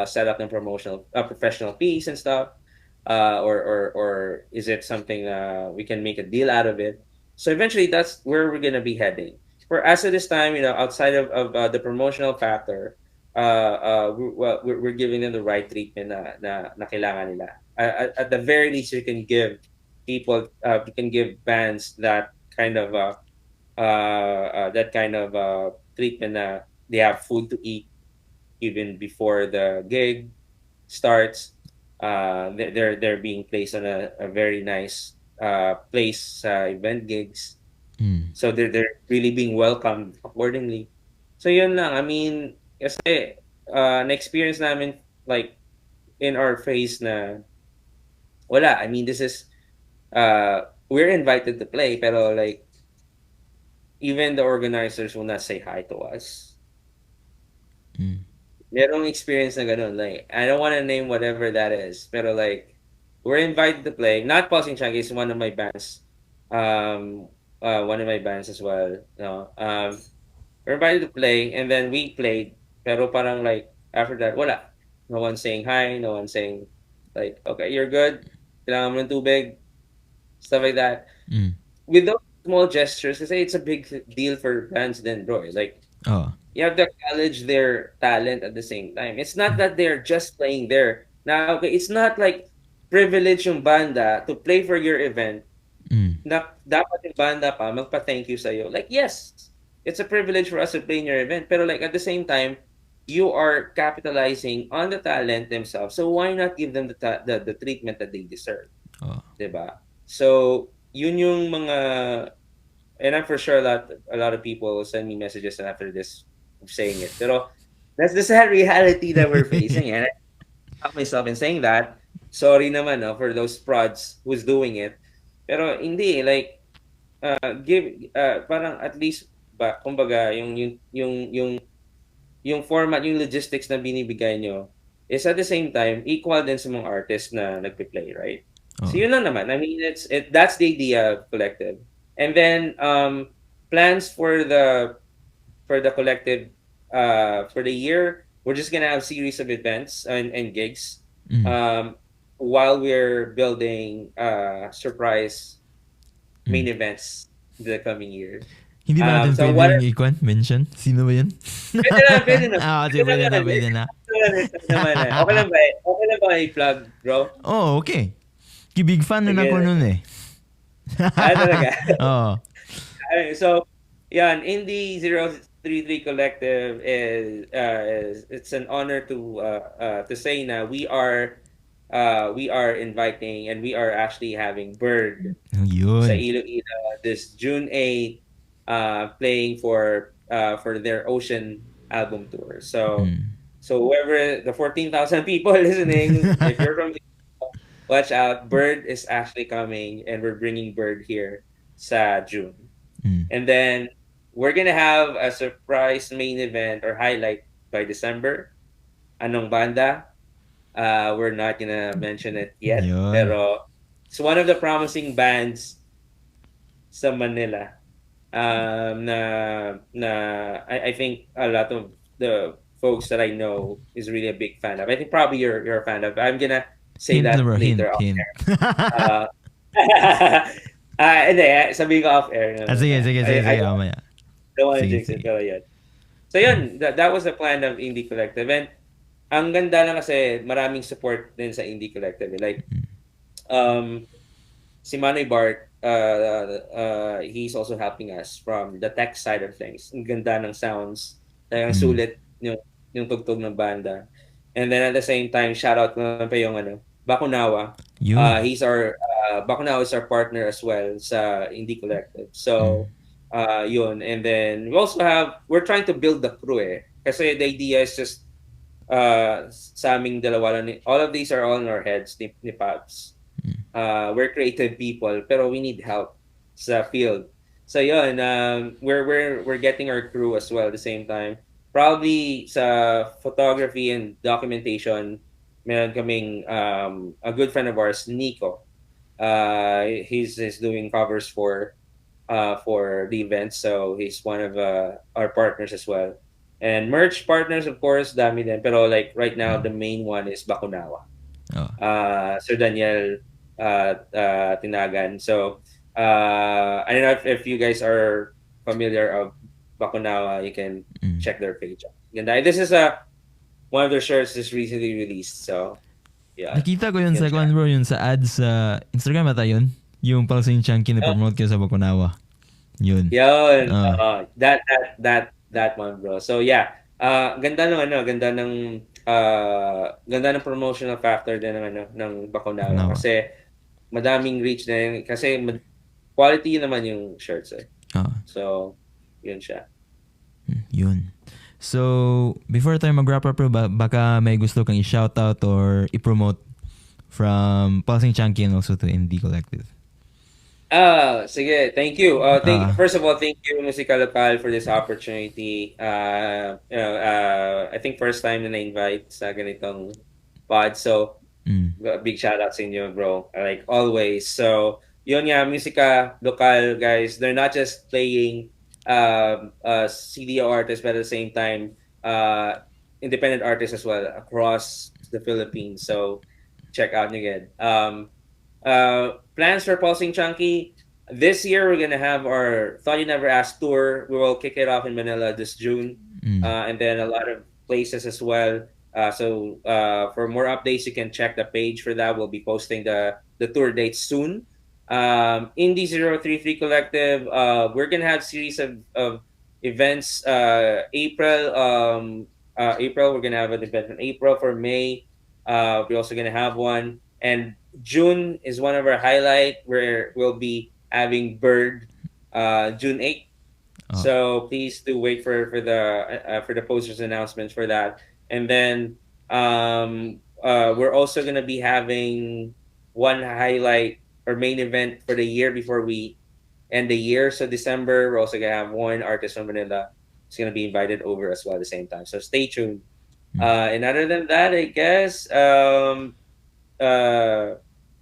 setup ng promotional professional piece and stuff, or is it something we can make a deal out of it? So eventually that's where we're gonna be heading. For us at this time, outside of the promotional factor, we're giving them the right treatment na kailangan nila. At the very least, we can give bands that kind of treatment na they have food to eat even before the gig starts. They're being placed on a very nice place event gigs. Mm. So they're really being welcomed accordingly. So yun lang. I mean, kasi na-experience namin like in our phase na wala. I mean, this is we're invited to play pero like even the organizers will not say hi to us. Mm. Merong experience na ganun. Like, I don't want to name whatever that is. Pero like, we're invited to play. Not Pausing Chunky is one of my bands. Um, one of my bands as well. No? We're invited to play and then we played. Pero parang like, after that, wala. No one saying hi. No one saying like, okay, you're good. Kailangan mo ng tubig. Stuff like that. Mm. With those small gestures, kasi it's a big deal for bands then, bro. Like, Oh. you have to acknowledge their talent at the same time. It's not that they're just playing there. Now, okay, it's not like privilege yung banda to play for your event Mm. na dapat yung banda pa magpa-thank you sa'yo. Like, yes, it's a privilege for us to play in your event. Pero like, at the same time, you are capitalizing on the talent themselves. So why not give them the treatment that they deserve? Oh. Diba? So, yun yung mga and I'm for sure a lot of people will send me messages after this saying it. Pero that's the sad reality that we're facing. And I stop myself in saying that. Sorry naman no, for those prods who's doing it. Pero hindi like give parang at least ba kumbaga yung format, yung logistics na binibigay nyo is at the same time equal din sa mga artists na nagpe-play, right? So Oh. yun lang naman. I mean, that's the idea of collective. And then plans for the collective for the year, we're just gonna have series of events and gigs Mm. while we're building surprise Mm. main events the coming year. Hindi ba natin So what pwedeng ikwan? Mention? Sino ba yun? pwede na, pwede na. Ah, sige, Pwede pwede na, naman. pwede na. Pwede naman eh. Okay lang ba? Okay lang ba i-plug, bro? Oh, okay. Big fan na Sige. ako nun eh. Talaga. Oo. So, yan, Indie 033 Collective is it's an honor to say na we are inviting and we are actually having Bird sa Yun. Iloilo this June 8 playing for their Ocean album tour. So Mm. so whoever the 14,000 people listening, if you're from the watch out, Bird is actually coming and we're bringing Bird here sa June. Mm. And then we're gonna have a surprise main event or highlight by December. Anong banda? We're not gonna mention it yet, Yun. pero it's one of the promising bands sa Manila. Na I think a lot of the folks that I know is really a big fan of. I think probably you're a fan of. I'm gonna say Hint that na bro, later hint, off hint. air. Hindi, sabihin ko off air. Sige, sige, sige, I mamaya. don't want to Sige, jinx it, sige. pero yun. So yun, that was the plan of Indie Collective. And ang ganda lang kasi maraming support din sa Indie Collective. Like, si Manoy Bart, he's also helping us from the tech side of things. Ang ganda ng sounds. Talagang sulit yung tugtog ng banda. And then at the same time, shout out ko naman pa yung Bakunawa. Yun. Bakunawa is our partner as well sa Indie Collective. So, yun. And then we're trying to build the crew eh. Kasi the idea is just sa aming dalawa lang. All of these are all in our heads ni Paps. We're creative people pero we need help sa field. So yun, we're getting our crew as well at the same time. Probably sa photography and documentation, meron kaming a good friend of ours, Nico. He's doing covers for the event, so he's one of our partners as well. And merch partners, of course, dami din. Pero like right now, the main one is Bakunawa. Oh. Sir Daniel Tinagan. So, I don't know if you guys are familiar of Bakunawa, you can check their page. Ganda. This is one of their shirts just recently released. So, yeah. Nakita ko yun sa kwan bro, yun sa ads sa Instagram ata yun. Yung pang yung Chunky na promote ko sa Bakunawa. Yun. Yun. That one, bro. So, yeah. Ganda ng promotional factor din ng Bakunawa. Kasi madaming reach na yun. Kasi quality naman yung shirts eh. Ah, So, yun siya. yun. So, before tayo mag-wrap up bro, baka may gusto kang i-shoutout or i-promote from Pulsing Chunky and also to Indie Collective. Sige, thank you. Ah, First of all, thank you, Musika Lokal, for this opportunity. I think first time na na-invite sa ganitong pod. So, mm, big shout out sa inyo, bro. Like always. So, yun nga, Musika Lokal, guys, they're not just playing CDO artists, but at the same time, independent artists as well across the Philippines. So, check out nyo again. Plans for Pulsing Chunky. This year, we're gonna have our Thought You Never Asked tour. We will kick it off in Manila this June, mm, and then a lot of places as well. For more updates, you can check the page for that. We'll be posting the tour dates soon. Indie 033 Collective. We're gonna have series of events. April, we're gonna have an event in April. For May, we're also gonna have one, and June is one of our highlight where we'll be having Bird June 8th. oh, So please do wait for the posters announcements for that. And then we're also gonna be having one highlight or main event for the year before we end the year. So December, we're also gonna have one artist from Manila. It's gonna be invited over as well at the same time. So stay tuned. mm, And other than that, I guess uh,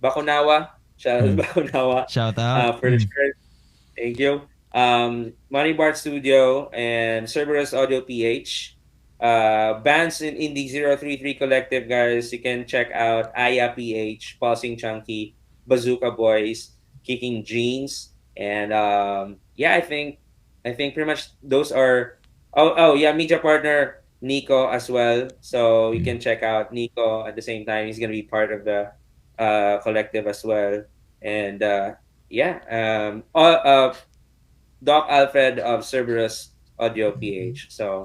Bakunawa. Shout out to mm. Bakunawa Shout out. for the shirt. Thank you. Money Bart Studio and Cerberus Audio PH. Bands in Indie 033 Collective, guys. You can check out Aya PH, Pulsing Chunky, Bazooka Boys, Kicking Jeans, and yeah, I think pretty much those are. Oh yeah, media partner Nico as well. So you Mm. can check out Nico at the same time. He's gonna be part of the collective as well. And yeah, Doc Alfred of Cerberus Audio PH. So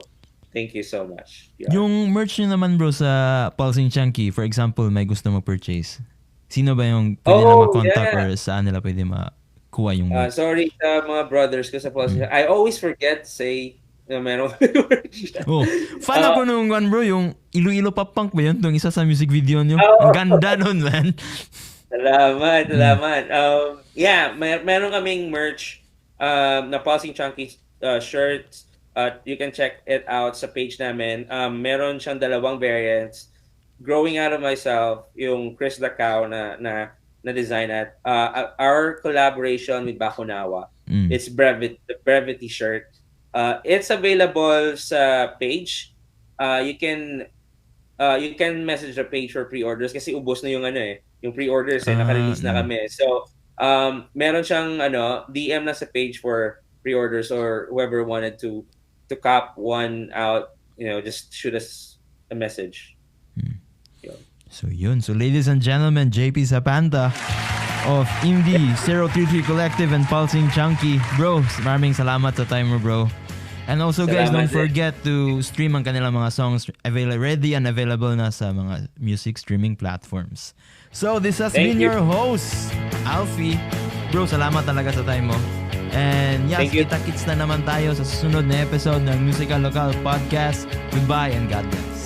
thank you so much. Yeah. Yung merch nyo naman bro sa Pulsing Chunky, for example, may gusto mag-purchase. Sino ba yung pwede na Oh ma-contact yeah. or saan nila pwede makuha yung merch? Sorry sa mga brothers ko sa Pulse. Mm. I always forget to say na meron merch. Oh, fan uh, ako nung one bro, yung Iloilo pa punk ba yun? Itong isa sa music video nyo. Ang oh, ganda nun, man. salamat, Mm. salamat. Yeah, meron kaming merch na Pulsing Chunky shirts. You can check it out sa page namin. Meron siyang dalawang variants. Growing Out of Myself, yung Chris Lacao na design at our collaboration with Bakunawa. Mm. It's the Brevity shirt. It's available sa page. You can message the page for pre-orders kasi ubos na yung yung pre-orders naka-release na kami. So, meron siyang DM na sa page for pre-orders or whoever wanted to cop one out, just shoot us a message. Mm. Yun. So yun. So ladies and gentlemen, JP Zapanta of Indie 033 Collective and Pulsing Chunky. Bro, maraming salamat sa time mo, bro. And also guys, Salamat don't forget to stream ang kanilang mga songs ready and available na sa mga music streaming platforms. So this has Thank been you. your host, Alfie. Bro, salamat talaga sa time mo. And yes, Thank you. kita-kits na naman tayo sa susunod na episode ng Musika Lokal Podcast. Goodbye and God bless.